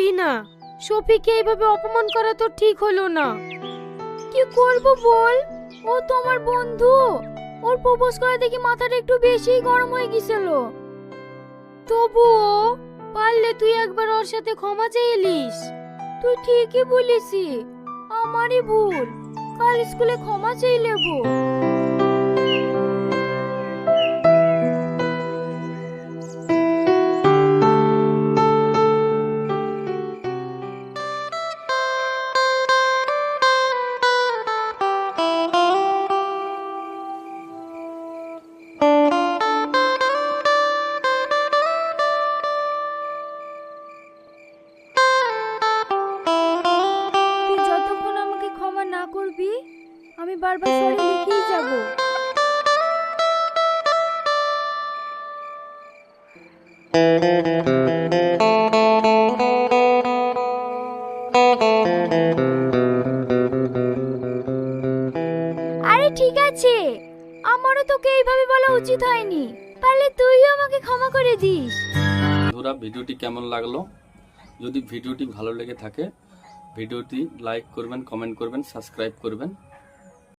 পারি না। শফিকে এইভাবে অপমান করা তো ঠিক হলো না। কি করব বল, ও তো আমার বন্ধু। ওর প্রপোজ করা দেখি মাথাটা একটু বেশিই গরম হয়ে গিয়েছিল। তবুও পারলে তুই একবার ওর সাথে ক্ষমা চাইলিস। তুই ঠিকই বলিসি, আমারই ভুল। কাল স্কুলে ক্ষমা চাই নেবো। তুই যতক্ষণ আমাকে ক্ষমা না করবি, আমি বারবার সরি লিখেই যাব। আরে ঠিক আছে, আমারও তোকে এইভাবে বলা উচিত হয়নি। পারলে তুইও আমাকে ক্ষমা করে দিস। বন্ধুরা, ভিডিওটি কেমন লাগলো? যদি ভিডিওটি ভালো লেগে থাকে ভিডিওটি লাইক করবেন, কমেন্ট করবেন, সাবস্ক্রাইব করবেন।